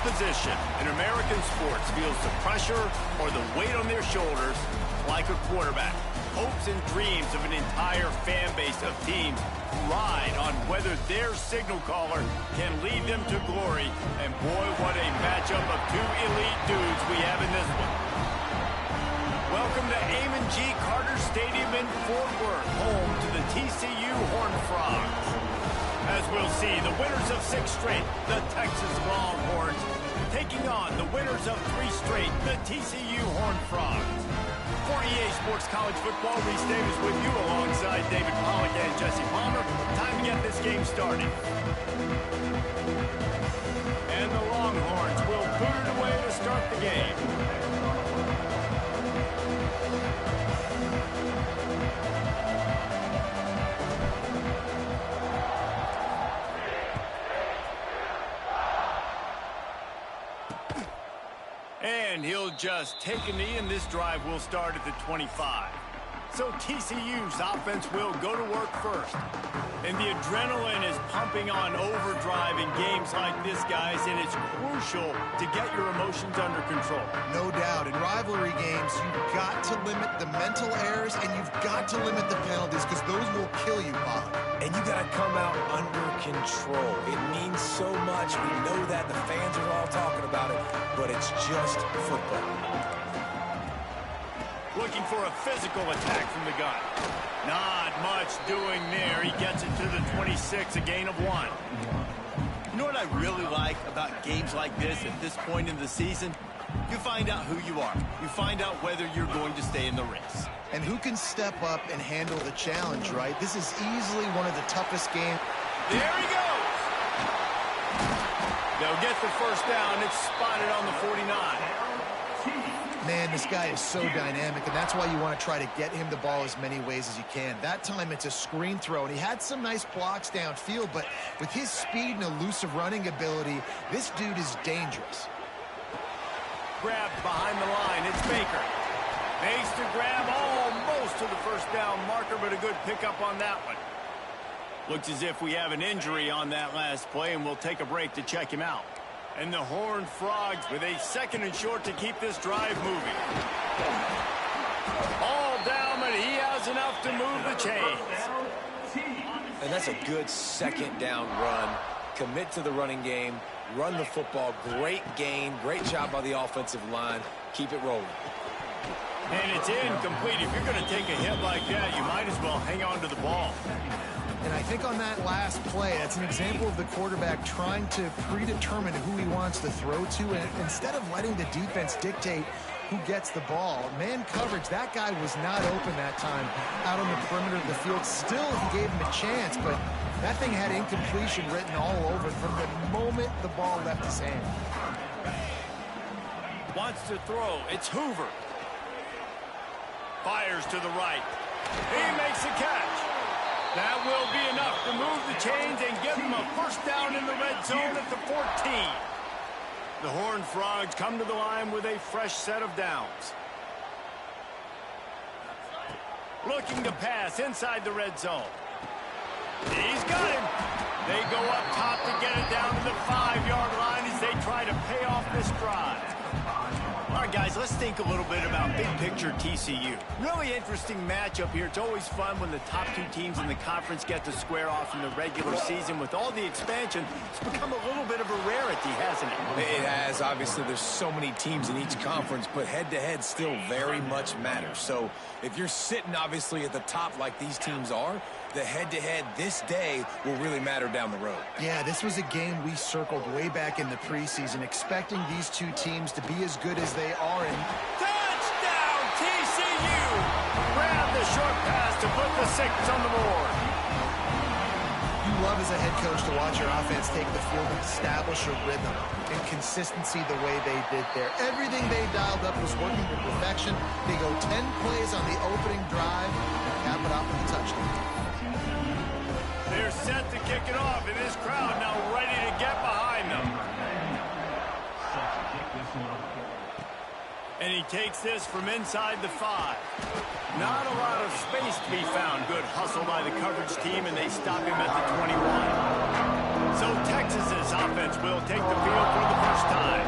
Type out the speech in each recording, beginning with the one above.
position in American sports feels the pressure or the weight on their shoulders like a quarterback. Hopes and dreams of an entire fan base of teams ride on whether their signal caller can lead them to glory. And boy, what a matchup of two elite dudes we have in this one. Welcome to Amon G. Carter Stadium in Fort Worth, home to the TCU Horned Frogs. As we'll see, the winners of 6 straight, the Texas Longhorns, taking on the winners of 3 straight, the TCU Horned Frogs. For EA Sports College Football, Reese Davis with you alongside David Pollack and Jesse Palmer. Time to get this game started. And the Longhorns will boot it away to start the game. And he'll just take a knee, and this drive will start at the 25. So TCU's offense will go to work first. And the adrenaline is pumping on overdrive in games like this, guys, and it's crucial to get your emotions under control. No doubt. In rivalry games, you've got to limit the mental errors, and you've got to limit the penalties, because those will kill you, Bob. And you got to come out under control. It means so much. We know that. The fans are all talking about it, but it's just football. Looking for a physical attack from the gun. Not much doing there. He gets it to the 26, a gain of 1. You know what I really like about games like this at this point in the season? You find out who you are. You find out whether you're going to stay in the race. And who can step up and handle the challenge, right? This is easily one of the toughest games. There he goes. They'll get the first down. It's spotted on the 49. Man, this guy is so dynamic, and that's why you want to try to get him the ball as many ways as you can. That time, it's a screen throw, and he had some nice blocks downfield, but with his speed and elusive running ability, this dude is dangerous. Grabbed behind the line. It's Baker. Makes the grab almost to the first down marker, but a good pickup on that one. Looks as if we have an injury on that last play, and we'll take a break to check him out. And the Horned Frogs with a 2nd and short to keep this drive moving. All down, but he has enough to move the chains. And that's a good 2nd down run. Commit to the running game. Run the football. Great gain. Great job by the offensive line. Keep it rolling. And it's incomplete. If you're going to take a hit like that, you might as well hang on to the ball. And I think on that last play, that's an example of the quarterback trying to predetermine who he wants to throw to, and instead of letting the defense dictate who gets the ball. Man coverage, that guy was not open that time out on the perimeter of the field. Still, he gave him a chance, but that thing had incompletion written all over it from the moment the ball left his hand. Wants to throw. It's Hoover. Fires to the right. He makes the catch. That will be enough to move the chains and give them a first down in the red zone at the 14. The Horned Frogs come to the line with a fresh set of downs. Looking to pass inside the red zone. He's got him. They go up top to get it down to the 5-yard line as they try to pay off this drive. All right, guys, let's think a little bit about big picture TCU. Really interesting matchup here. It's always fun when the top 2 teams in the conference get to square off in the regular season. With all the expansion, it's become a little bit of a rarity, hasn't it? It has. Obviously, there's so many teams in each conference, but head-to-head still very much matters. So if you're sitting, obviously, at the top like these teams are, the head-to-head this day will really matter down the road. Yeah, this was a game we circled way back in the preseason, expecting these 2 teams to be as good as they are. And touchdown, TCU! Grab the short pass to put the 6 on the board. You love as a head coach to watch your offense take the field and establish a rhythm and consistency the way they did there. Everything they dialed up was working to perfection. They go 10 plays on the opening drive and cap it off with a touchdown. They're set to kick it off, and this crowd now ready to get behind them. And he takes this from inside the 5. Not a lot of space to be found. Good hustle by the coverage team, and they stop him at the 21. So Texas's offense will take the field for the first time.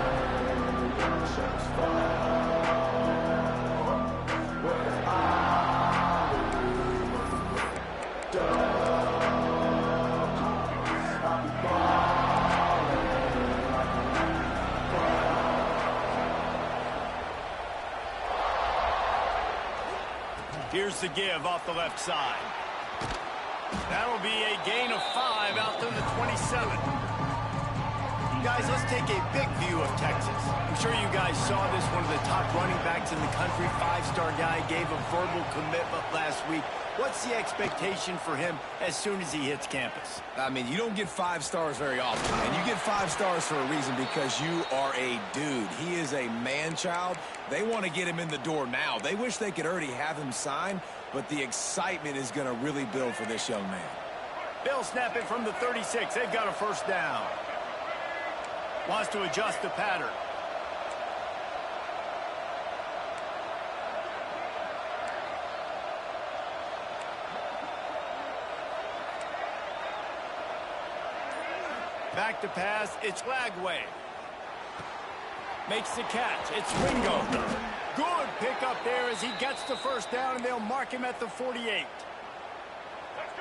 Here's the give off the left side. That'll be a gain of 5 out to the 27. Guys, let's take a big view of Texas. I'm sure you guys saw this. One of the top running backs in the country, 5-star guy, gave a verbal commitment last week. What's the expectation for him as soon as he hits campus? I mean, you don't get 5 stars very often, and you get 5 stars for a reason, because you are a dude. He is a man-child. They want to get him in the door now. They wish they could already have him signed, but the excitement is going to really build for this young man. They'll snap it from the 36. They've got a first down. Wants to adjust the pattern. Back to pass, it's Lagway. Makes the catch, it's Ringo. Good pickup there as he gets the first down, and they'll mark him at the 48.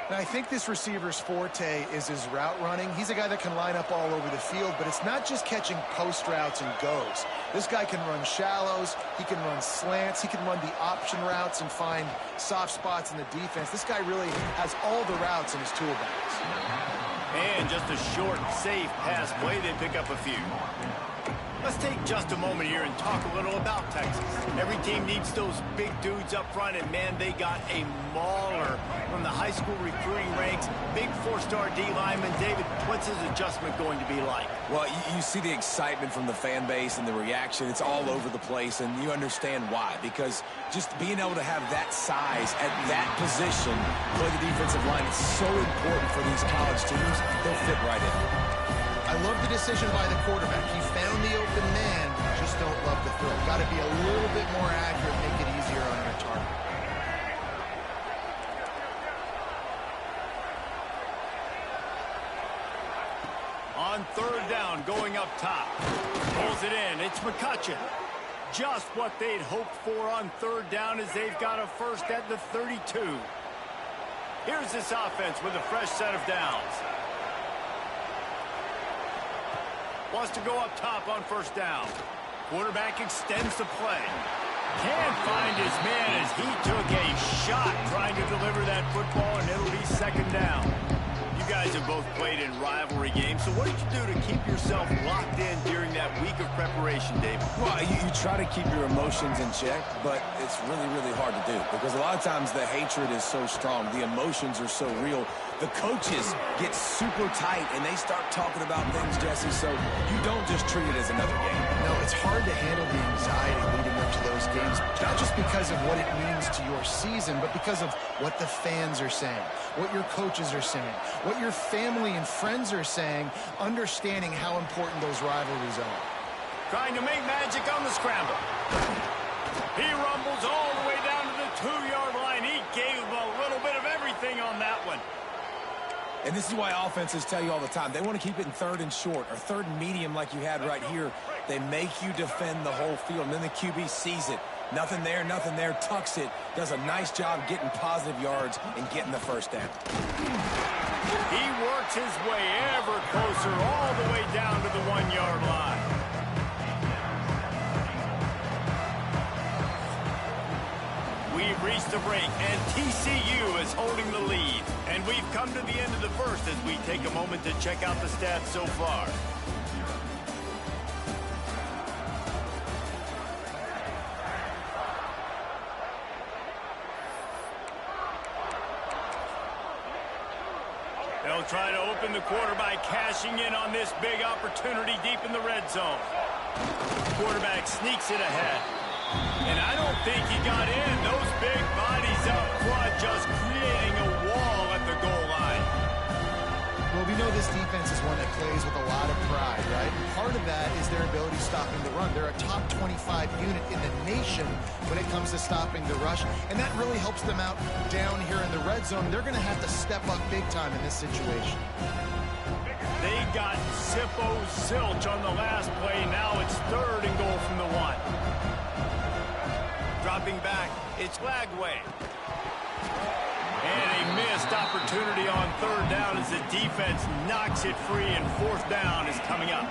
Now, I think this receiver's forte is his route running. He's a guy that can line up all over the field, but it's not just catching post routes and goes. This guy can run shallows, he can run slants, he can run the option routes and find soft spots in the defense. This guy really has all the routes in his toolbox. And just a short, safe pass play, they pick up a few. Let's take just a moment here and talk a little about Texas. Every team needs those big dudes up front, and man, they got a mauler from the high school recruiting ranks. Big 4-star D lineman. David, what's his adjustment going to be like? Well, you see the excitement from the fan base and the reaction. It's all over the place, and you understand why. Because just being able to have that size at that position, play the defensive line, is so important for these college teams. They'll fit right in. I love the decision by the quarterback. He found the open man, just don't love the throw. Got to be a little bit more accurate, make it easier on your target. On third down, going up top. Pulls it in, it's McCutcheon. Just what they'd hoped for on third down, as they've got a first at the 32. Here's this offense with a fresh set of downs. Wants to go up top on first down. Quarterback extends the play. Can't find his man as he took a shot trying to deliver that football, and it'll be second down. You guys have both played in rivalry games, so what did you do to keep yourself locked in during that week of preparation, David? Well, you try to keep your emotions in check, but it's really, really hard to do, because a lot of times the hatred is so strong, the emotions are so real. The coaches get super tight, and they start talking about things, Jesse, so you don't just treat it as another game. No, it's hard to handle the anxiety leading up to those games, not just because of what it means to your season, but because of what the fans are saying, what your coaches are saying, what your family and friends are saying, understanding how important those rivalries are. Trying to make magic on the scramble. He rumbles all the way down to the 2-yard line. He gave him a little bit of everything on that one. And this is why offenses tell you all the time, they want to keep it in third and short or third and medium like you had right here. They make you defend the whole field, and then the QB sees it. Nothing there, tucks it, does a nice job getting positive yards and getting the first down. He works his way ever closer all the way down to the 1-yard line. We've reached the break, and TCU is holding the lead. And we've come to the end of the first as we take a moment to check out the stats so far. They'll try to open the quarter by cashing in on this big opportunity deep in the red zone. Quarterback sneaks it ahead. And I don't think he got in. Those big bodies up front just creating a wall at the goal line. Well, we know this defense is one that plays with a lot of pride, right? And part of that is their ability stopping the run. They're a top 25 unit in the nation when it comes to stopping the rush, and that really helps them out down here in the red zone. They're going to have to step up big time in this situation. They got zilch on the last play. Now it's 3rd and goal from the 1. Dropping back, it's Lagway. And a missed opportunity on 3rd down as the defense knocks it free, and 4th down is coming up.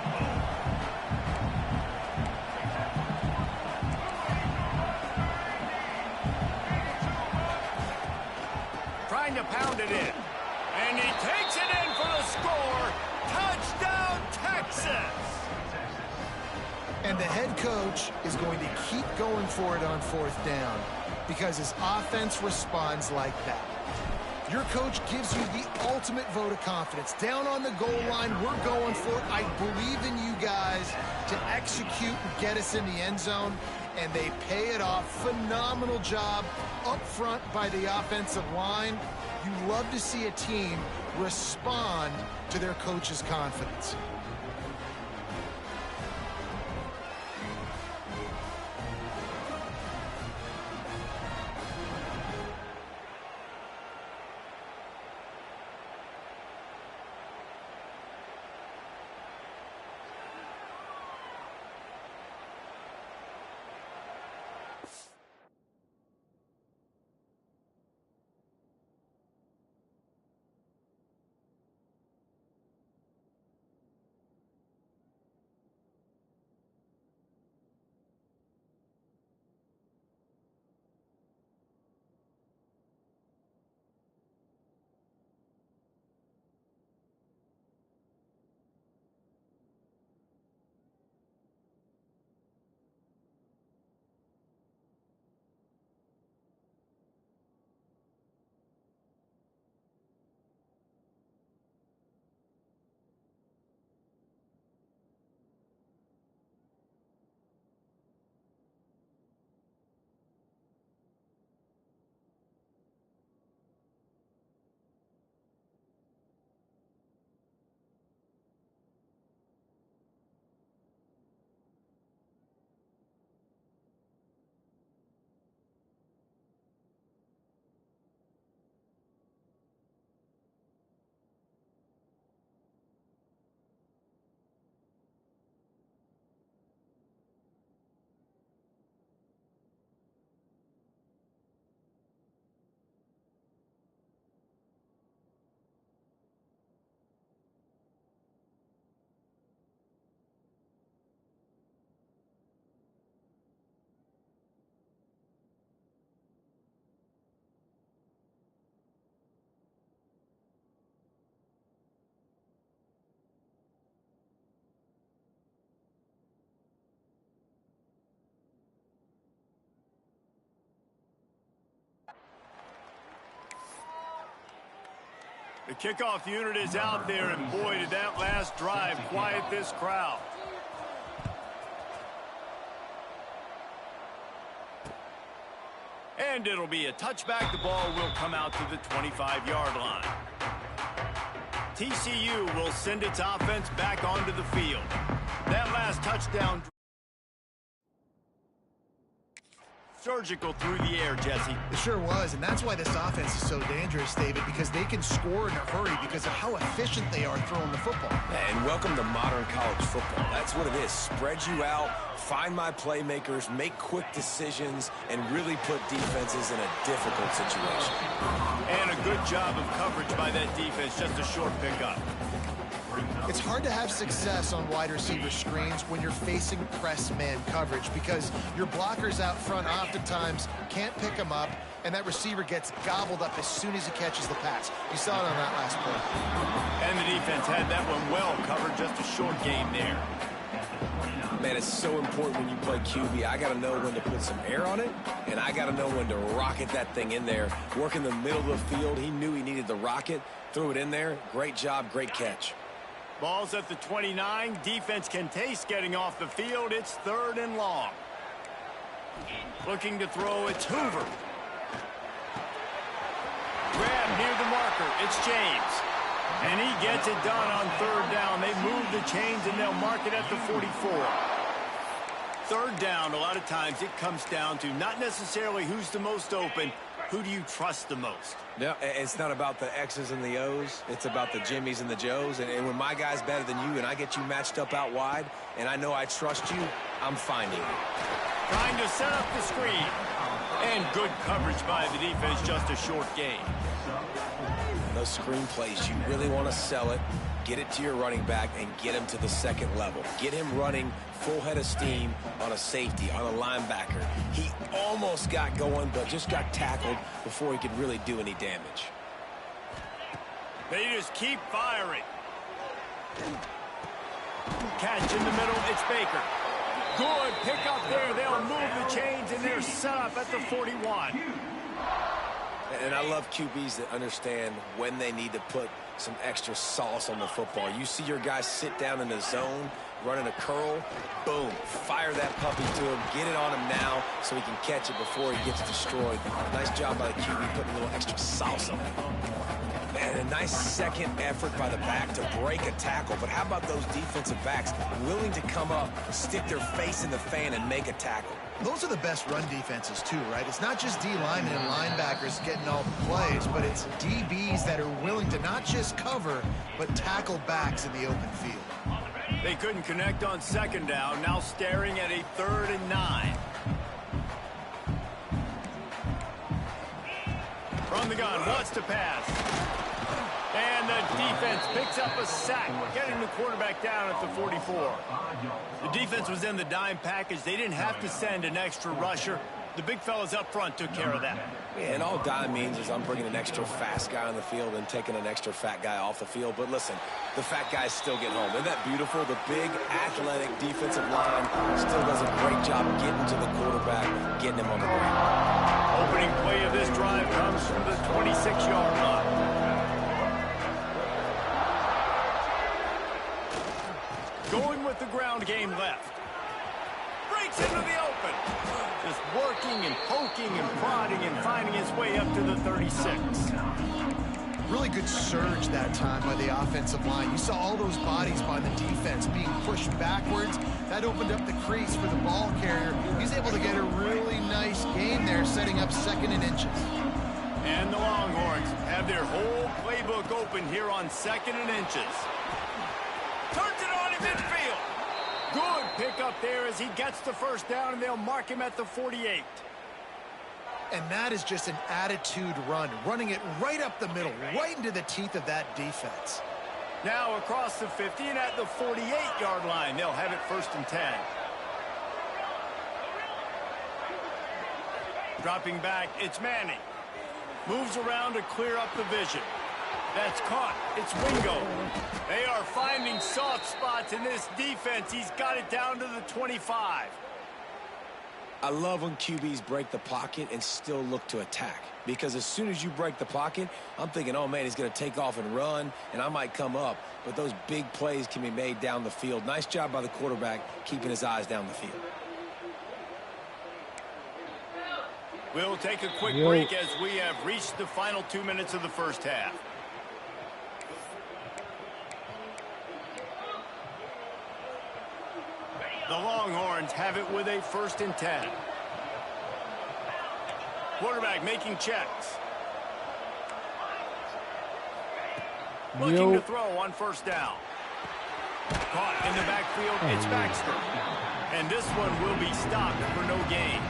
Trying to pound it in. And he takes it in for the score. Touchdown, Texas! And the head coach is going to keep going for it on 4th down because his offense responds like that. Your coach gives you the ultimate vote of confidence. Down on the goal line, we're going for it. I believe in you guys to execute and get us in the end zone, and they pay it off. Phenomenal job up front by the offensive line. You love to see a team respond to their coach's confidence. The kickoff unit is out there, and boy, did that last drive quiet this crowd. And it'll be a touchback. The ball will come out to the 25-yard line. TCU will send its offense back onto the field. That last touchdown, surgical through the air, Jesse. It sure was, and that's why this offense is so dangerous, David, because they can score in a hurry because of how efficient they are throwing the football. And welcome to modern college football. That's what it is. Spread you out, find my playmakers, make quick decisions, and really put defenses in a difficult situation. And a good job of coverage by that defense, just a short pickup. It's hard to have success on wide receiver screens when you're facing press man coverage because your blockers out front oftentimes can't pick them up, and that receiver gets gobbled up as soon as he catches the pass. You saw it on that last play. And the defense had that one well covered, just a short game there. Man, it's so important when you play QB. I got to know when to put some air on it, and I got to know when to rocket that thing in there. Work in the middle of the field. He knew he needed the rocket, threw it in there. Great job, great catch. Ball's at the 29. Defense can taste getting off the field. It's 3rd and long. Looking to throw, it's Hoover. Grab near the marker, it's James. And he gets it done on 3rd down. They move the chains and they'll mark it at the 44. 3rd down, a lot of times it comes down to not necessarily who's the most open, who do you trust the most? No, it's not about the X's and the O's. It's about the Jimmies and the Joes. And when my guy's better than you and I get you matched up out wide and I know I trust you, I'm finding you. Trying to set up the screen. And good coverage by the defense, just a short gain. Those screen plays, you really want to sell it, get it to your running back, and get him to the second level. Get him running full head of steam on a safety, on a linebacker. He almost got going, but just got tackled before he could really do any damage. They just keep firing. Catch in the middle, it's Baker. Good pick up there. They'll move the chains, and they're set up at the 41. And I love QBs that understand when they need to put some extra sauce on the football. You see your guy sit down in the zone, running a curl, boom, fire that puppy to him, get it on him now so he can catch it before he gets destroyed. Nice job by the QB putting a little extra sauce on it. And a nice second effort by the back to break a tackle. But how about those defensive backs willing to come up, stick their face in the fan, and make a tackle? Those are the best run defenses, too, right? It's not just D linemen and linebackers getting all the plays, but it's DBs that are willing to not just cover, but tackle backs in the open field. They couldn't connect on second down, now staring at a 3rd and 9. From the gun, wants to pass. And the defense picks up a sack, getting the quarterback down at the 44. The defense was in the dime package. They didn't have to send an extra rusher. The big fellas up front took care of that. Yeah, and all dime means is I'm bringing an extra fast guy on the field and taking an extra fat guy off the field. But listen, the fat guys still get home. Isn't that beautiful? The big, athletic defensive line still does a great job getting to the quarterback, getting him on the ground. Opening play of this drive comes from the 26-yard line. Going with the ground game left. Breaks into the open. Just working and poking and prodding and finding his way up to the 36. Really good surge that time by the offensive line. You saw all those bodies by the defense being pushed backwards. That opened up the crease for the ball carrier. He's able to get a really nice gain there, setting up 2nd and inches. And the Longhorns have their whole playbook open here on 2nd and inches. Turns it on in midfield. Good pick up there as he gets the first down, and they'll mark him at the 48. And that is just an attitude run, running it right up the middle, right into the teeth of that defense. Now across the 50 and at the 48-yard line, they'll have it 1st and 10. Dropping back, it's Manning. Moves around to clear up the vision. That's caught. It's Wingo. They are finding soft spots in this defense. He's got it down to the 25. I love when QBs break the pocket and still look to attack. Because as soon as you break the pocket, I'm thinking, oh, man, he's going to take off and run, and I might come up. But those big plays can be made down the field. Nice job by the quarterback keeping his eyes down the field. We'll take a quick break as we have reached the final 2 minutes of the first half. The Longhorns have it with a 1st and 10. Quarterback making checks. Looking to throw on 1st down. Caught in the backfield, it's Baxter. And this one will be stopped for no gain.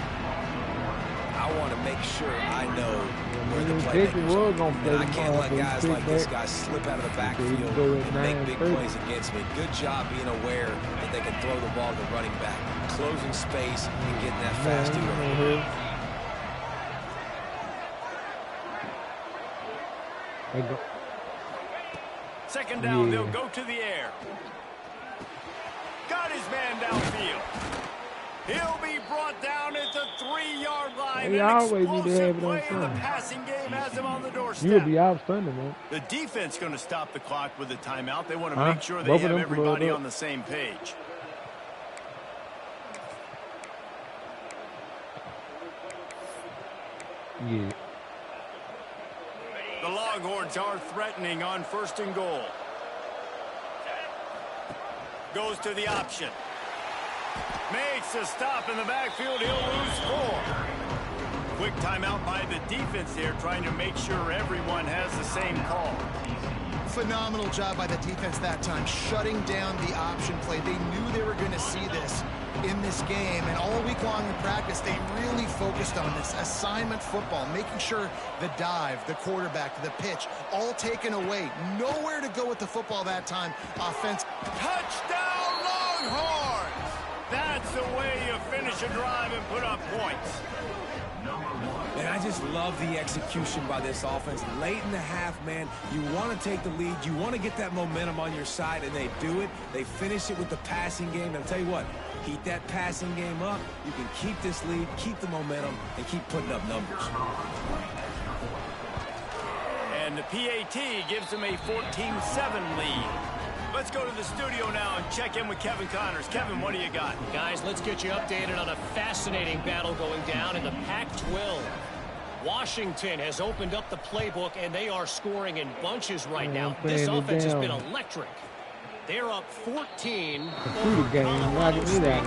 I want to make sure I know where the playmakers are. And I can't let guys like this guy slip out of the backfield and make big plays against me. Good job being aware that they can throw the ball to the running back, closing space and getting that fast dude. 2nd down, they'll go to the air. Got his man downfield. He'll be brought down at the 3-yard line. They always need to have it on play in the passing game has him on the doorstep. You'll be out Sunday, man. The defense going to stop the clock with a timeout. They want to make sure they have everybody on the same page. Yeah. The Longhorns are threatening on 1st and goal. Goes to the option. Makes a stop in the backfield. He'll lose 4. quick timeout by the defense there, trying to make sure everyone has the same call. Phenomenal job by the defense that time, shutting down the option play. They knew they were going to see this in this game, and all week long in practice, they really focused on this assignment football, making sure the dive, the quarterback, the pitch, all taken away. Nowhere to go with the football that time. Offense. Touchdown, Longhorns! That's the way you finish a drive and put up points. And I just love the execution by this offense. Late in the half, man, you want to take the lead. You want to get that momentum on your side, and they do it. They finish it with the passing game. And I'll tell you what, keep that passing game up. You can keep this lead, keep the momentum, and keep putting up numbers. And the PAT gives them a 14-7 lead. Let's go to the studio now and check in with Kevin Connors. Kevin, what do you got? Guys, let's get you updated on a fascinating battle going down in the Pac-12. Washington has opened up the playbook, and they are scoring in bunches right now. This offense has been electric. They're up 14 over Colorado State.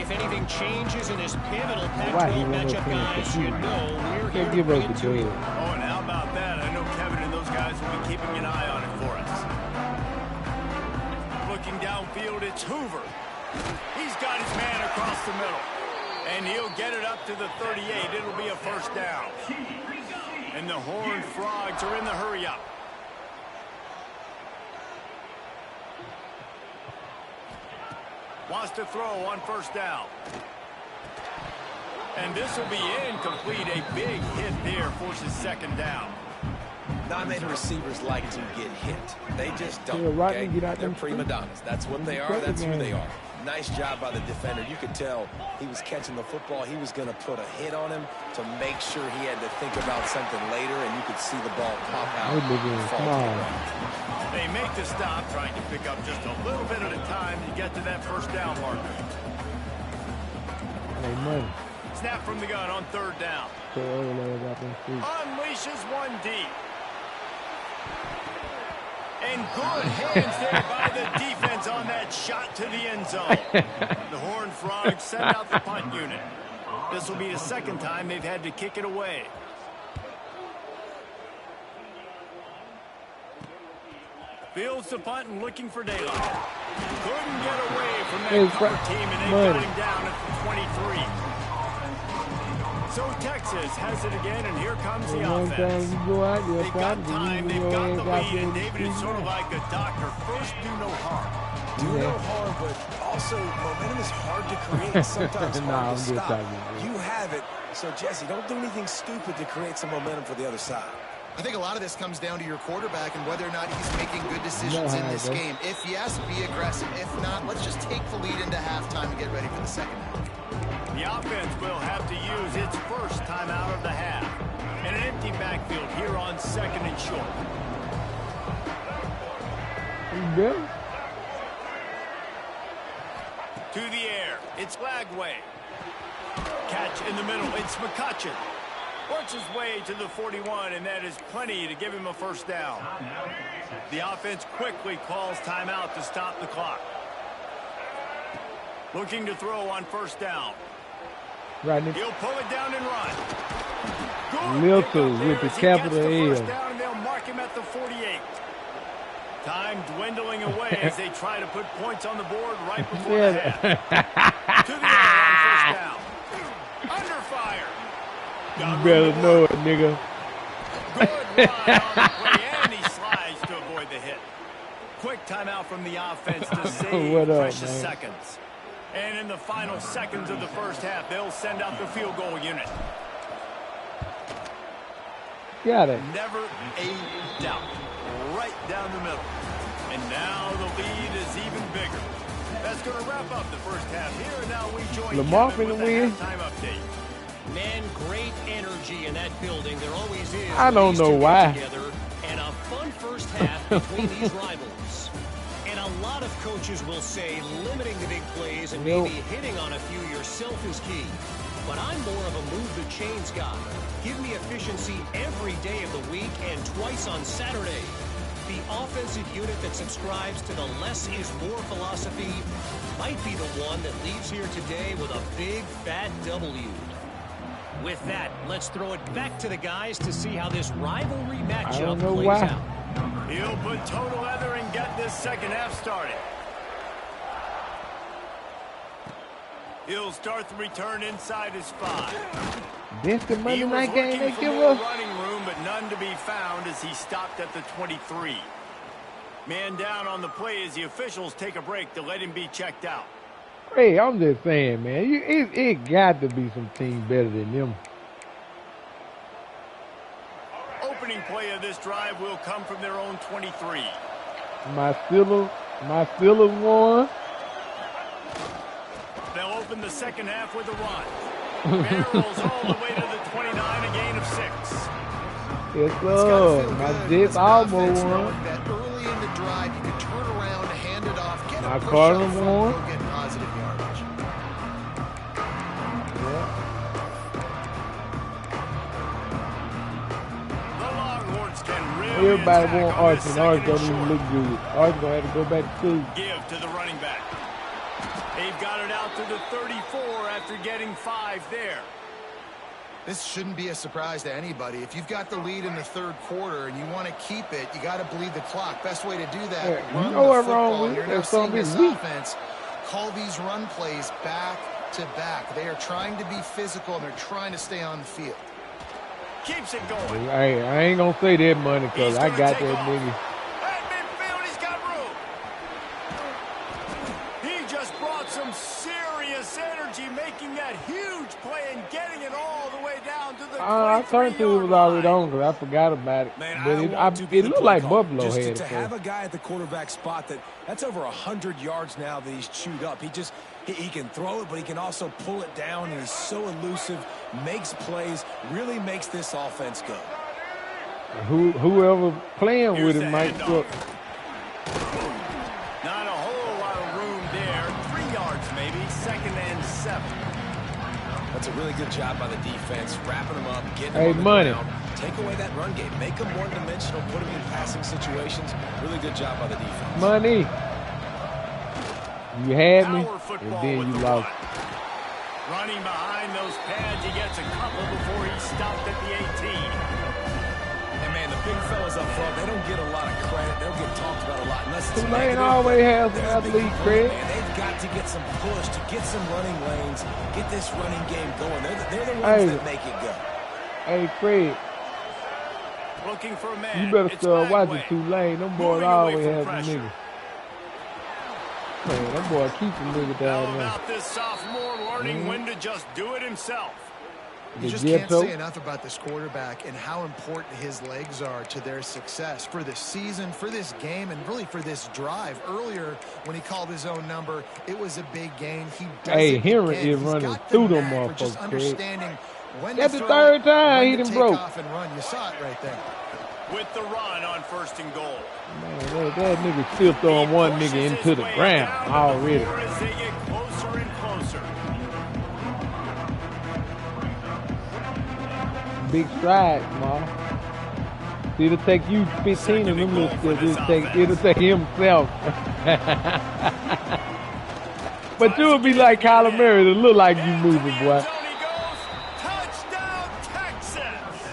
If anything changes in this pivotal Pac-12 matchup, guys, you know we're here to bring it to you. Oh, and how about that? I know Kevin and those guys will be keeping an eye on it for us. Looking downfield, it's Hoover. He's got his man across the middle. And he'll get it up to the 38. It'll be a first down. And the Horned Frogs are in the hurry-up. Wants to throw on first down. And this will be incomplete. A big hit there forces second down. Not many receivers like to get hit. They just don't. Okay? They're prima donnas. That's what they are. That's who they are. Nice job by the defender. You could tell he was catching the football. He was going to put a hit on him to make sure he had to think about something later, and you could see the ball pop out. They make the stop, trying to pick up just a little bit at a time to get to that first down marker. Snap from the gun on third down. Unleashes one deep. And good hands there by the defense on that shot to the end zone. The Horned Frogs send out the punt unit. This will be the second time they've had to kick it away. Fields the punt and looking for daylight. Couldn't get away from that cover team, and they got him down at the 23. So Texas has it again, and here comes the offense. They've got time, they've got the lead, and David is sort of like a doctor. First, do no harm. Do no harm, but also momentum is hard to create. Sometimes hard to stop. You have it, so Jesse, don't do anything stupid to create some momentum for the other side. I think a lot of this comes down to your quarterback and whether or not he's making good decisions in this game. If yes, be aggressive. If not, let's just take the lead into halftime and get ready for the second half. The offense will have to use its first timeout of the half. And an empty backfield here on second and short. To the air. It's Lagway. Catch in the middle. It's McCutcheon. Works his way to the 41, and that is plenty to give him a first down. The offense quickly calls timeout to stop the clock. Looking to throw on first down. He'll pull it down and run. Milton with the capital L. Down, and they'll mark him at the 48. Time dwindling away as they try to put points on the board right before the half. To the air on first down. Under fire. You better know it, nigga. Good run on the play, and he slides to avoid the hit. Quick timeout from the offense to save precious seconds. And in the final seconds of the first half, they'll send out the field goal unit. Got it. Never a doubt. Right down the middle. And now the lead is even bigger. That's going to wrap up the first half here. And now we join Lamar Kevin with the win. halftime update. Man, great energy in that building. There always is. I don't know why. Together, and a fun first half between these rivals. And a lot of coaches will say limiting the big plays and maybe hitting on a few yourself is key. But I'm more of a move the chains guy. Give me efficiency every day of the week and twice on Saturday. The offensive unit that subscribes to the less is more philosophy might be the one that leaves here today with a big fat W. With that, let's throw it back to the guys to see how this rivalry matchup know plays why. out. He'll put total leather and get this second half started. He'll start the return inside his 5. This the Monday He was night game looking they for give more us? running room, but none to be found as he stopped at the 23. Man down on the play as the officials take a break to let him be checked out. Hey, I'm just saying, man. It got to be some team better than them. Opening play of this drive will come from their own 23. My Steelers won. They'll open the second half with a run. Barrels all the way to the 29, a gain of 6. Yes, sir. My Jets almost won. That early in the drive, you can turn around, hand it off, get My a push Cardinals off, won. go get positive yardage. The Longhorns can really Everybody attack want on Arch, this and second Arch and don't even short. look good. Arch gonna have to go back to school. Give to the running back. They've got it out to the 34 after getting 5 there. This shouldn't be a surprise to anybody. If you've got the lead in the third quarter and you want to keep it, you got to bleed the clock. Best way to do that, Yeah, you run know the what's football. wrong with You're it? now That's seeing gonna be this weak. offense call these run plays back to back. They are trying to be physical, and they're trying to stay on the field. Keeps it going. Hey, I ain't gonna say that money because He's I gonna got take that off. nigga. At midfield, he's got room. He just brought some serious energy, making that huge play and getting it all the way down to the I turned to it was 23-yard already line. on because I forgot about it. Man, But I it want to be the looked play like caller. Buffalo Just had to it. have a guy at the quarterback spot that's over 100 yards now that he's chewed up. He can throw it, but he can also pull it down, and he's so elusive, makes plays, really makes this offense go. Whoever playing Here's with the it might handoff. suck. Not a whole lot of room there. 3 yards maybe. 2nd and 7. That's a really good job by the defense, wrapping them up, getting them Hey, on the money. ground. Take away that run game. Make them one-dimensional, put them in passing situations. Really good job by the defense. Money. You had me, Power and football then with you the lost. run. Running behind those pads, he gets a couple before he stopped at the 18. And, man, the big fellas up front, they don't get a lot of credit. They don't get talked about a lot unless it's Tulane negative. always has some They're a big athlete component, cred. man. They've got to get some push, to get some running lanes, get this running game going. They're the ones Hey. that make it go. Hey, Craig, Looking for a man. you better It's start watching Bagway. Tulane. Them boys Moving away always from have some pressure. niggas. Man, them boys keep some niggas How down there. about this sophomore learning when to just do it himself? You The just can't ghetto. say enough about this quarterback and how important his legs are to their success for the season, for this game, and really for this drive. Earlier, when he called his own number, it was a big gain. He does Hey, it Henry again. is He's running got the through them knack for just motherfuckers, Craig. understanding when That's to the throw third it, time when he to done take broke. off and run. You saw it right there. With the run on 1st and goal. Man, that nigga still throwing He one pushes nigga his into the way ground down to the already. floor as they get closer and closer. Big strides, Ma. See, it'll take you 15 of them little skills. It'll take himself. But you'll be like Kyler Murray. It'll look like you And to moving, the boy. end zone he goes. Touchdown, Texas!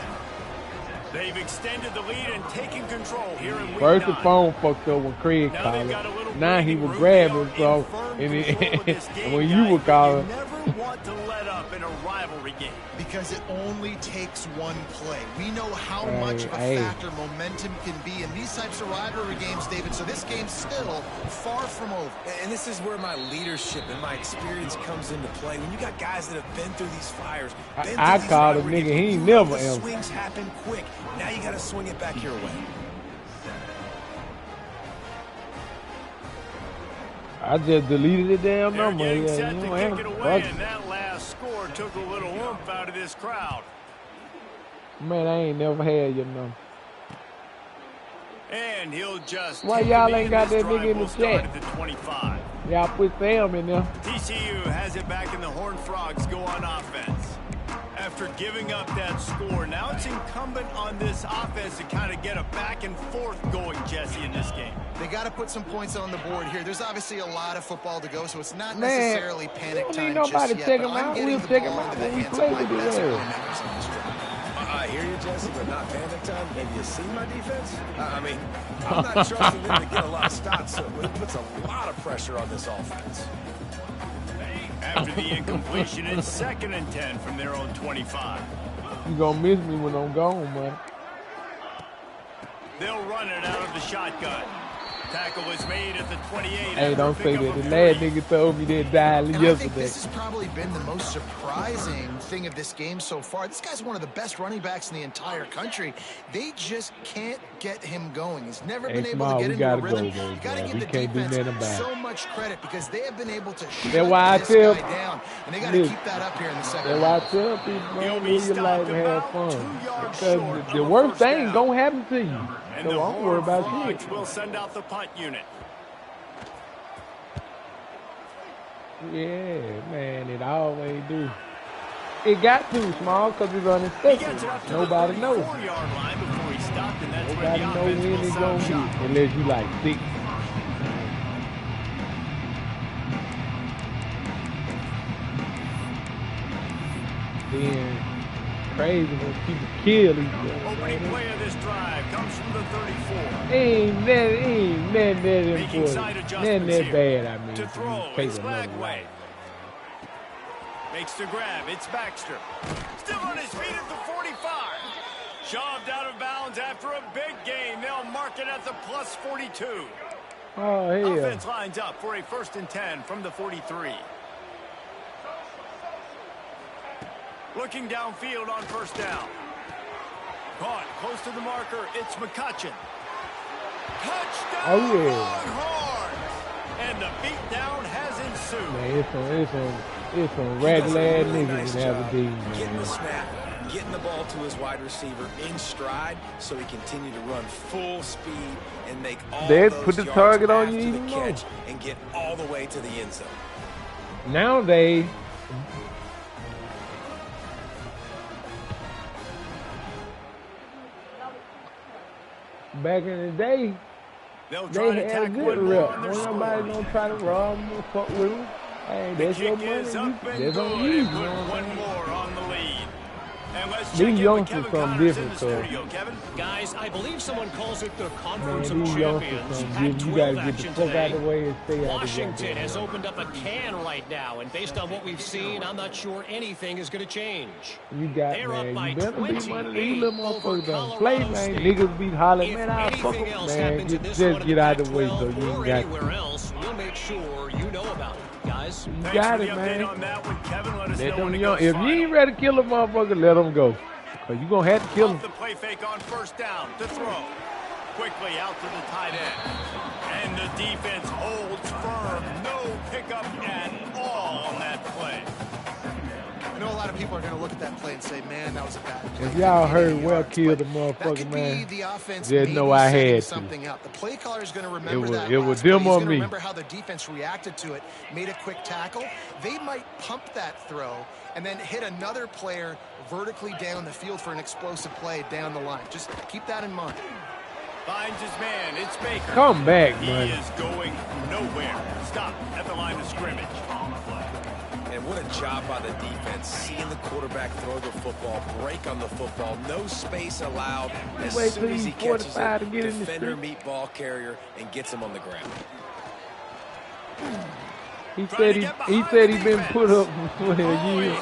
They've extended the lead and taken control here in week First the 9. phone fucked up when Craig Now called they've got a it. little Now he breathing was room. grabbing They are in so firm and, control of this and game, when you guys, were but calling, you never want to let up in a rivalry game. Because it only takes one play. We know how Hey, much of a hey. factor momentum can be in these types of rivalry games, David. So this game's still far from over. And this is where my leadership and my experience comes into play. When you got guys that have been through these fires, been through I these called a rivalry nigga, games, he ain't you know never the ever. swings happen quick. Now you got to swing it back your way. I just deleted the damn They're number. getting Yeah, set you to know, kick and it away, fuck it. and that last score took a little oomph out of this crowd. Man, I ain't never had your number. And he'll just Why take the y'all lead, ain't and got this that nigga drive in the will start chat? at the 25. Y'all put Sam in there. TCU has it back, and the Horned Frogs go on offense. After after giving up that score. Now it's incumbent on this offense to kind of get a back and forth going, Jesse, in this game. They got to put some points on the board here. There's obviously a lot of football to go, so it's not necessarily panic time just yet. Check him out. We'll check him out when we play with the I hear you, Jesse, but not panic time. Have you seen my defense? I mean, I'm not trusting them to get a lot of stops, so it puts a lot of pressure on this offense. After the incompletion, it's 2nd and 10 from their own 25. You gonna miss me when I'm gone, man. They'll run it out of the shotgun. Tackle was made at the 28. Hey, don't say that. The last nigga told me that died yesterday. I think this has probably been the most surprising thing of this game so far. This guy's one of the best running backs in the entire country. They just can't get him going. He's never been able to get into a rhythm. You got to give the defense so much credit because they have been able to shut this guy down, and they got to keep that up here in the second half. That's why I tell people, man, live your life and have fun. Because the worst thing gonna happen to you. And so the don't worry about shit. We'll send out the punt unit. Yeah, man, it always do. It got too small because it's unexpected. Nobody knows. Nobody knows when it's going to be unless you like 6. Then crazy when people kill each other. Opening play of this drive comes from the 34. Ain't that important. Nothing that bad, I mean. To throw, it's Bagway. Makes the grab, it's Baxter. Still on his feet at the 45. Shoved out of bounds after a big gain. They'll mark it at the plus 42. Oh, hell. Offense lines up for a 1st and 10 from the 43. Looking downfield on 1st down. Caught close to the marker. It's McCutcheon. Touchdown, Longhorns! And the beatdown has ensued. Man, it's some regular ass niggas in Aberdeen, man. Getting the snap, getting the ball to his wide receiver in stride so he continue to run full speed and make all those put the yards target on you after even the more. catch and get all the way to the end zone. Nowadays, back in the day, they had a good rep. When nobody gonna try to rob them or fuck with them. Hey, that's your money. That's on you. One more on the lead. And let's check these youngsters something different, so. Guys, I believe someone calls it the Conference Man, of these Champions. youngsters, you gotta get the fuck out of the way and stay out of the way. Washington has opened up a can right now, and based on what we've seen, I'm not sure anything is going to change. You got, They're man, up by you better be one of these 28 little over motherfuckers don't play, man. State. Niggas be hollering, man, I'll fuck Anything them, else man. happens in this Just one get out of the way so Pac-12 you or got anywhere else, we'll make sure you know about it, guys. You got it, man. On that one, Kevin, let us Let know them when young, it goes if you ain't ready to kill a motherfucker, let them go. Because you going to have to kill them. The play fake on 1st down to throw. Quickly out to the tight end. And the defense holds firm. No pickup at all on that play. I know a lot of people are going to look at that play and say, man, that was a bad play. If y'all heard well kill the motherfucker, man, just know I had something to. out. The play caller is going to remember that. It was them on me. Remember how the defense reacted to it, made a quick tackle. They might pump that throw and then hit another player vertically down the field for an explosive play down the line. Just keep that in mind. Finds his man. It's Baker. Come back, man. He is going nowhere. Stop at the line of scrimmage. And what a job by the defense, seeing the quarterback throw the football, break on the football, no space allowed. As soon as he catches it, defender meet ball carrier and gets him on the ground. He said he been put up for 12 years.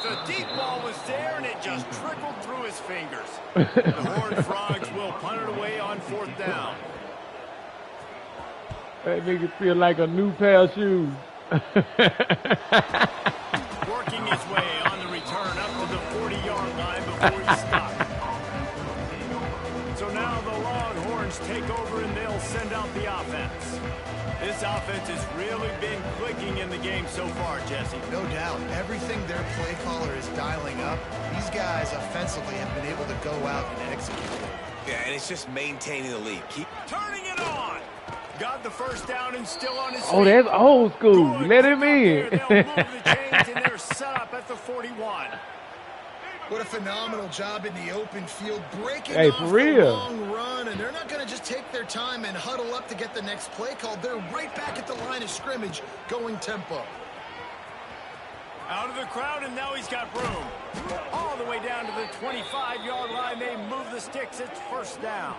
The deep ball was there and it just trickled through his fingers. The Horned Frogs will punt it away on 4th down. That nigga feel like a new pair of shoes. Working his way on the return up to the 40-yard line before he stopped. So now the Longhorns take over and they'll send out the offense. This offense has really been clicking in the game so far, Jesse. No doubt. Everything their play caller is dialing up, these guys offensively have been able to go out and execute. Yeah, and it's just maintaining the lead. Keep turning it on. Got the 1st down and still on his feet. Oh, that's old school. Let him in. They'll move the chains and they're set up at the 41. What a phenomenal job in the open field, breaking for off real. the long run, and they're not going to just take their time and huddle up to get the next play called. They're right back at the line of scrimmage, going tempo. Out of the crowd, and now he's got room. All the way down to the 25-yard line. They move the sticks. It's first down.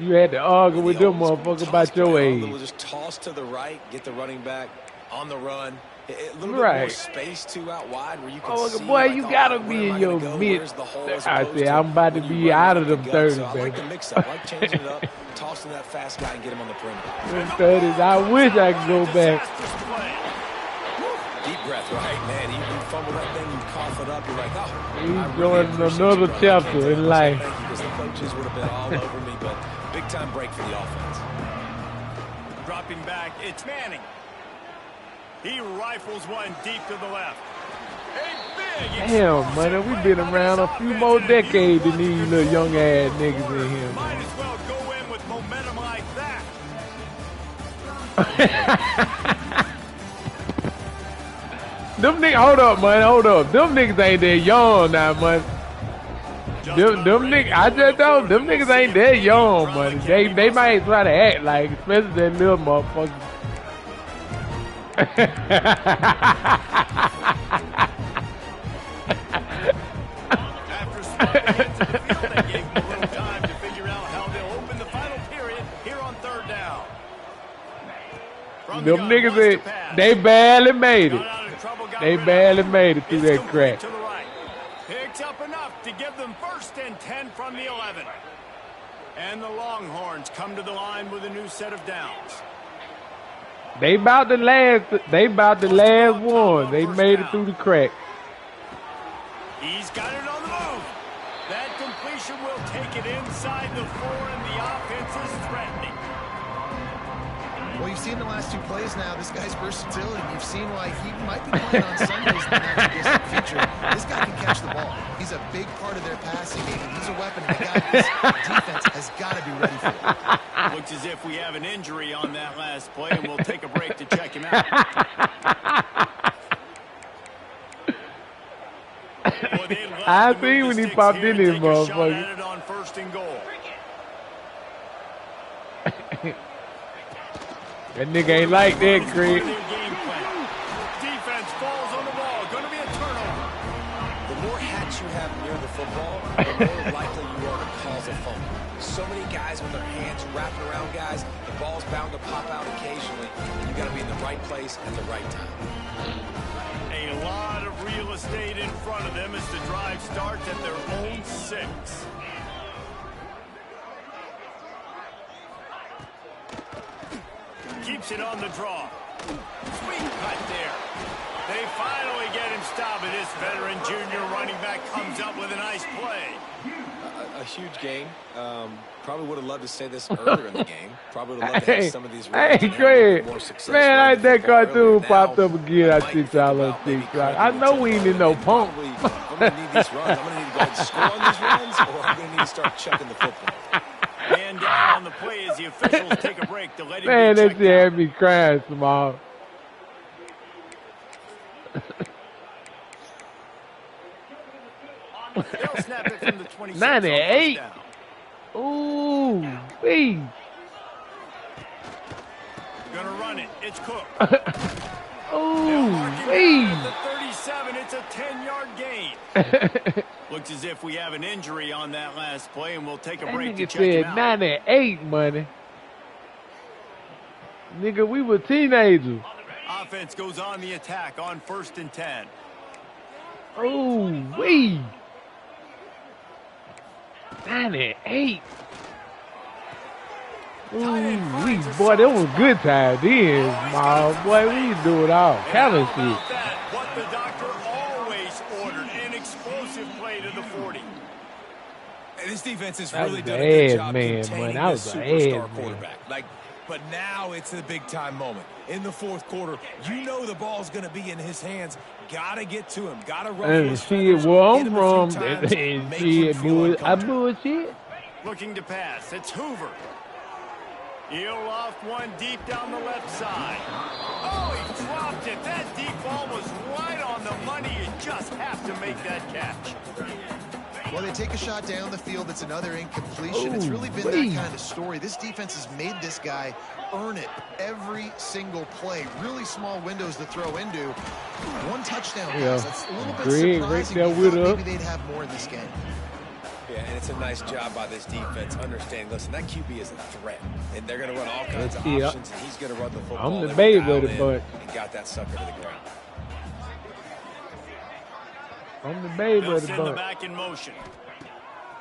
You had to argue with them motherfuckers about your age. We'll just toss to the right, get the running back on the run. A little bit more space, too, out wide where you can see. Boy, you got to be in your mid. I said, I'm about to be out of them 30s, so baby. I like the mix-up. I like changing it up, tossing that fast guy and get him on the perimeter. Them 30s, I wish I could go back. Deep breath, right, man. You fumble that thing, you cough it up, you're like, oh. He's going another chapter in life. Because the coaches would have been all over me, but big-time break for the offense. Dropping back, it's Manning. He rifles one deep to the left. Damn, man, we've been around a few more decades than these little young-ass niggas in here. Might as well go in with momentum like that. Them niggas, hold up, man, hold up. Them niggas ain't that young now, man. Them niggas, I just know, them niggas ain't that young, man. They might try to act like, especially that little motherfucker. After swapping into the field, they gave him a little time to figure out how they'll open the final period here on third down. Them niggas, they barely made it. They barely made it through that crack. To the right. Picks up enough to give them 1st and 10 from the 11. And the Longhorns come to the line with a new set of downs. They about the last one. They made it through the crack. He's got it on the move. That completion will take it inside the 4, and the offense is threatening. Well, you've seen the last 2 plays now. This guy's versatility. You've seen why he might be playing on Sundays in the not-too-distant future. This guy can catch the ball. He's a big part of their passing game. He's a weapon. The guy, this defense has got to be ready for it. Looks as if we have an injury on that last play, and we'll take a break to check him out. I see when he popped in his motherfucker. On 1st and goal. That nigga ain't like that, Craig. Defense falls on the ball. Going to be a turnover. The more hats you have near the football, the more likely you are to cause a fumble. So many guys with their hands wrapping around guys, the ball's bound to pop out occasionally, and you got to be in the right place at the right time. A lot of real estate in front of them as the drive starts at their own 6. Keeps it on the draw. Sweet cut there. They finally get him stopped, and this veteran junior running back comes up with a nice play. A huge game. Probably would have loved to say this earlier in the game. Probably would have loved to have some of these runs Craig, more success. man, I had that cartoon popped up again. I know we ain't in no pump. I'm going to need these runs. I'm going to need to go ahead and score on these runs, or I'm going to need to start chucking the football. Man down on the play as the officials take a break to let him Man, be that checked shit out. had me crying, Small. They'll snap it from the 26. 98. Ooh, wee. Gonna run it. It's Cook. Ooh, wee. The 37. It's a 10-yard gain. Looks as if we have an injury on that last play, and we'll take a break to check him out. 98 money. Nigga, we were teenagers. Offense goes on the attack on 1st and 10. Ooh, wee. 98. Ooh, wee. Boy, that was good time then, my boy. We do it all. Kind of shit. What the doctor always ordered, an explosive play to the 40. And this defense has really done a good job containing this superstar quarterback. But now it's a big-time moment. In the 4th quarter, you know the ball's going to be in his hands. Got to get to him. Got to run his shit, where I'm from, I bullshit. Looking to pass. It's Hoover. He'll off one deep down the left side. Oh, he dropped it. That deep ball was right on the money. You just have to make that catch. Well, they take a shot down the field. It's another incompletion. It's really been that kind of story. This defense has made this guy earn it every single play. Really small windows to throw into. One touchdown pass. That's a little bit surprising. Maybe they'd have more in this game. Yeah, and it's a nice job by this defense. Understand, listen, that QB is a threat, and they're going to run all kinds of options, and he's going to run the football. I'm the baby of the bunch. And got that sucker to the ground. I'm the baby of the bunch. bunch. Back in motion.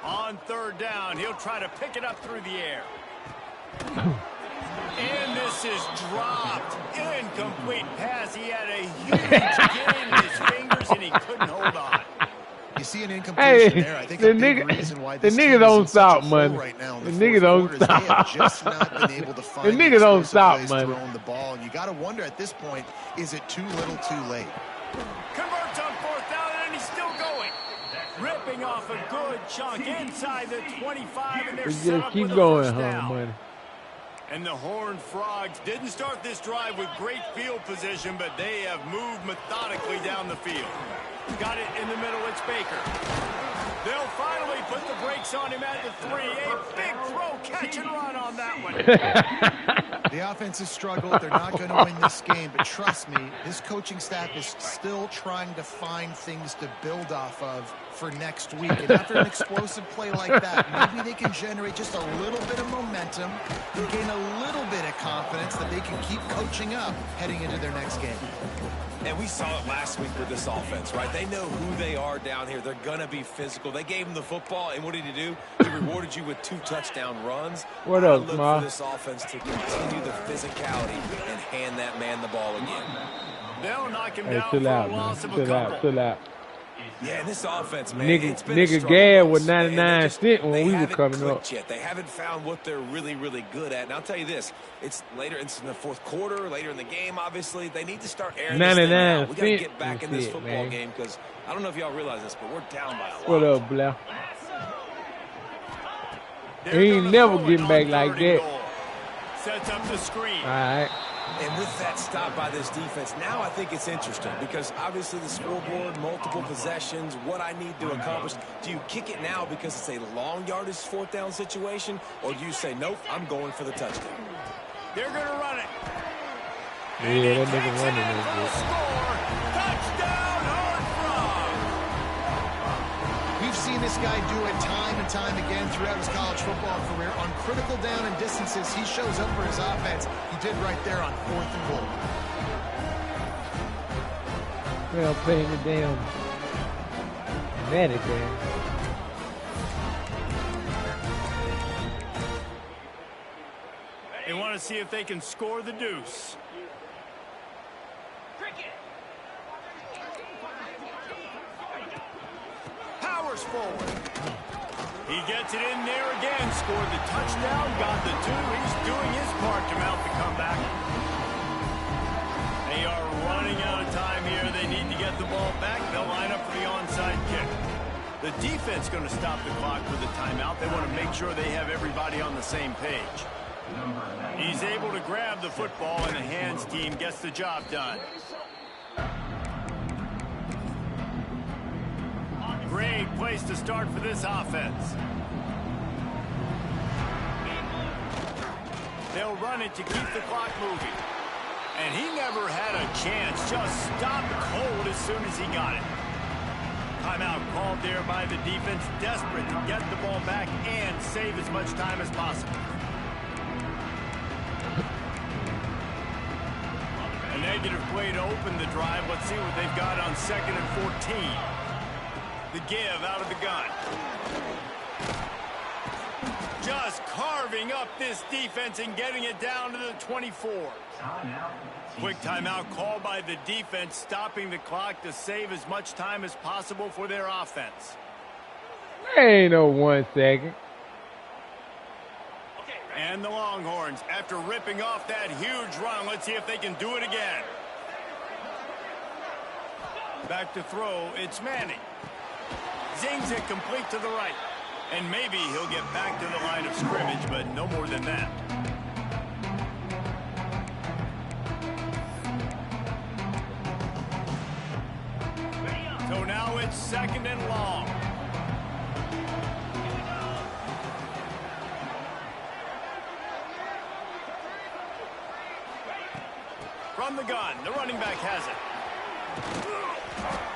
On third down, he'll try to pick it up through the air. And this is dropped. Incomplete pass. He had a huge gain in his fingers, and he couldn't hold on. You see an incompletion there. I think the niggas don't stop, man. Right now the niggas don't stop. They have just not been able to find the niggas don't stop, man. Throwing the ball, and you got to wonder at this point: is it too little, too late? Converts on fourth down, and he's still going, ripping off a good chunk inside the 25, and they're set up with a first down. Man. And the Horned Frogs didn't start this drive with great field position, but they have moved methodically down the field. Got it in the middle, it's Baker. They'll finally put the brakes on him at the 3. A big throw, catch and run on that one. The offense has struggled. They're not going to win this game, but trust me, this coaching staff is still trying to find things to build off of for next week. And after an explosive play like that, maybe they can generate just a little bit of momentum and gain a little bit of confidence that they can keep coaching up heading into their next game. And we saw it last week with this offense, right? They know who they are down here. They're going to be physical. They gave him the football, and what did he do? He rewarded you with 2 touchdown runs. What up, look for this offense to continue the physicality and hand that man the ball again. They'll knock him down for a loss of a couple. Chill out. Yeah, and this offense, man, nigga Gad with 99 cent when we were coming up. Yet. They haven't found what they're really, really good at. And I'll tell you this, it's later, it's in the fourth quarter, later in the game, obviously. They need to start airing this thing out. We got to get back in this football game because I don't know if y'all realize this, but we're down by a lot. What up, Blair? He ain't never getting back like that. Sets up the screen. All right. And with that stop by this defense, now I think it's interesting because obviously the scoreboard, multiple possessions, what I need to accomplish. Do you kick it now because it's a long yardage fourth down situation, or do you say, nope, I'm going for the touchdown? They're going to run it. Yeah, that nigga running is good. Touchdown, Horned Frogs. We've seen this guy do it time and time again throughout his college football career. On critical down and distances, he shows up for his offense. He did right there on 4th and goal. Well, playing it down. That is there. They want to see if they can score the deuce. Powers forward. He gets it in there again. Scored the touchdown. Got the 2. He's doing his part to mount the comeback. They are running out of time here. They need to get the ball back. They'll line up for the onside kick. The defense going to stop the clock with a timeout. They want to make sure they have everybody on the same page. He's able to grab the football, and the hands team gets the job done. Great place to start for this offense. They'll run it to keep the clock moving. And he never had a chance. Just stopped cold as soon as he got it. Timeout called there by the defense, desperate to get the ball back and save as much time as possible. A negative play to open the drive. Let's see what they've got on 2nd and 14. The give out of the gun. Just carving up this defense and getting it down to the 24. Quick timeout called by the defense, stopping the clock to save as much time as possible for their offense. Ain't no 1 second. And the Longhorns, after ripping off that huge run, let's see if they can do it again. Back to throw, it's Manning. Zings it complete to the right. And maybe he'll get back to the line of scrimmage, but no more than that. So now it's 2nd and long. From the gun, the running back has it.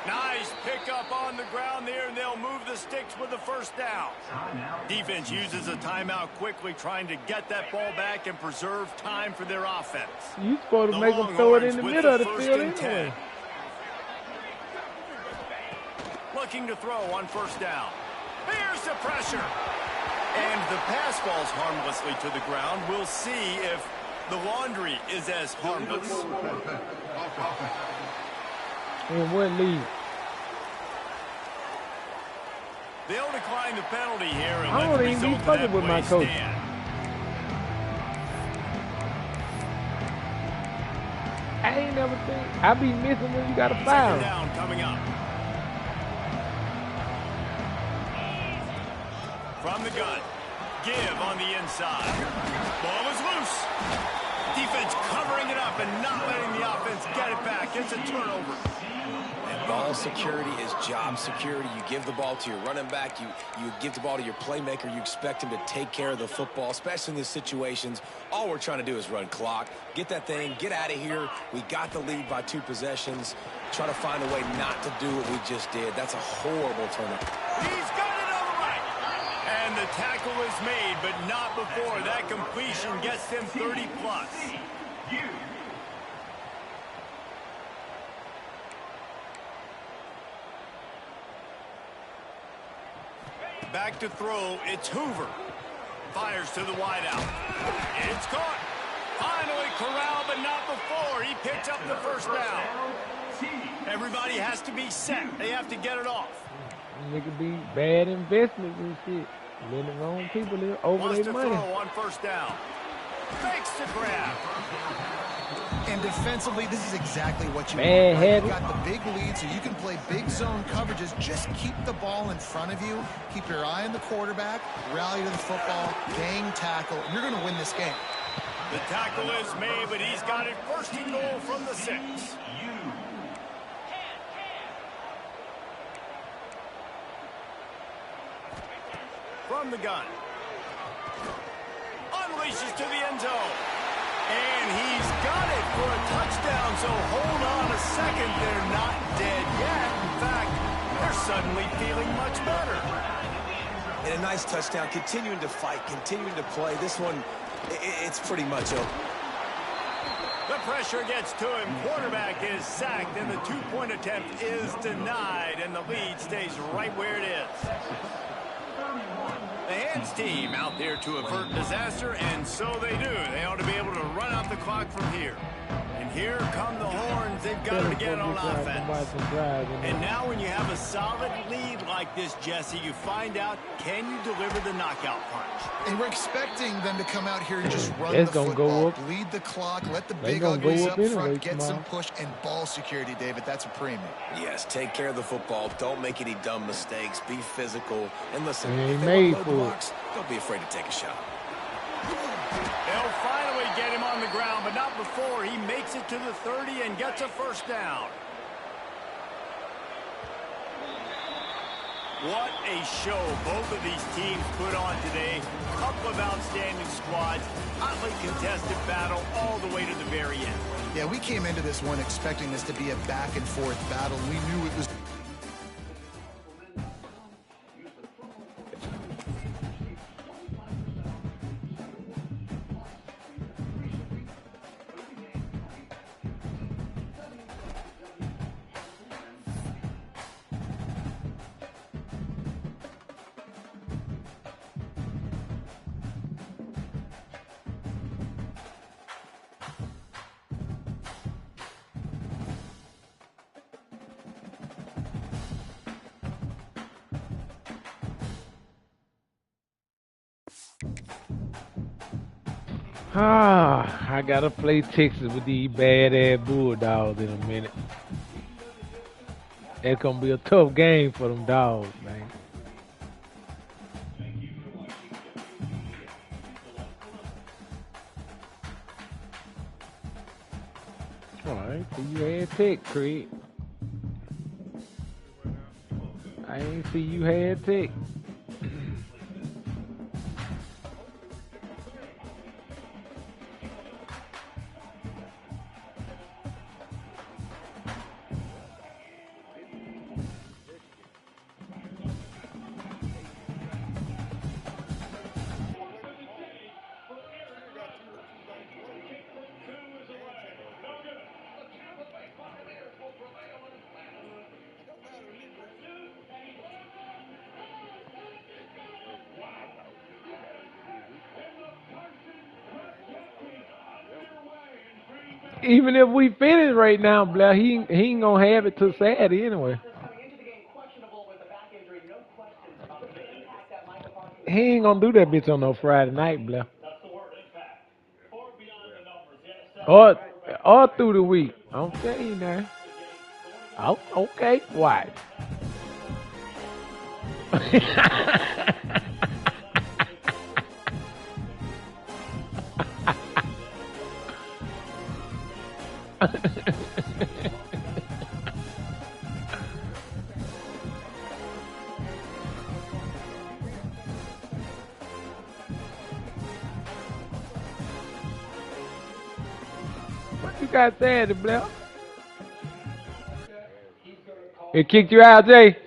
Nice pickup on the ground there, and they'll move the sticks with the first down. Defense uses a timeout quickly, trying to get that ball back and preserve time for their offense. You supposed to make them throw it in the middle of the field anyway. Looking to throw on first down. Here's the pressure. And the pass falls harmlessly to the ground. We'll see if the laundry is as harmless. And what lead? They'll decline the penalty here and I don't even be fucking with my coach. I ain't never think. I be missing when you got a foul. Second down coming up. From the gun. Give on the inside. Ball is loose. Defense covering it up and not letting the offense get it back. It's a turnover. And ball security is job security. You give the ball to your running back. You give the ball to your playmaker. You expect him to take care of the football, especially in these situations. All we're trying to do is run clock. Get that thing. Get out of here. We got the lead by 2 possessions. Try to find a way not to do what we just did. That's a horrible turnover. He's got it on the right. And the tackle is made, but not before. That completion gets them 30 plus. Back to throw, it's Hoover. Fires to the wideout. It's caught. Finally corralled, but not before. He picks up the first down. Everybody has to be set. They have to get it off. Nigga be bad investments and shit. Letting the wrong people over their money. Throw on first down. Fakes the grab. And defensively, this is exactly what you want. Right? You've got the big lead, so you can play big zone coverages. Just keep the ball in front of you. Keep your eye on the quarterback. Rally to the football. Gang tackle. You're going to win this game. The tackle is made, but he's got it first and goal from the 6. From the gun. Unleashes to the end zone. And he's got it for a touchdown, so hold on a second. They're not dead yet. In fact, they're suddenly feeling much better. And a nice touchdown, continuing to fight, continuing to play. This one, it's pretty much over. The pressure gets to him. Quarterback is sacked, and the 2-point attempt is denied, and the lead stays right where it is. The hands team out there to avert disaster, and so they do. They ought to be able to run out the clock from here. And here come the horns. They've got it again on offense. And now when you have a solid lead like this, Jesse, you find out, can you deliver the knockout punch? And we're expecting them to come out here and just run the football, lead the clock, let the big uglies up front get some push, and ball security, David. That's a premium. Yes, take care of the football. Don't make any dumb mistakes. Be physical. And listen, if they want to load the box, don't be afraid to take a shot. They'll finally get him on the ground, but not before. He makes it to the 30 and gets a first down. What a show both of these teams put on today. A couple of outstanding squads, hotly contested battle all the way to the very end. Yeah, we came into this one expecting this to be a back-and-forth battle. We knew it was... I gotta play Texas with these bad-ass Bulldogs in a minute. It's gonna be a tough game for them dogs, man. Alright, so you had Tech, Craig. I ain't see you had Tech. Even if we finish right now, Blair, he ain't gonna have it till Saturday anyway. He ain't gonna do that bitch on no Friday night, Blair. Or or through the week. I'm telling you now. Oh, okay, why? What you got Saturday, Blair? It kicked you out, Jay?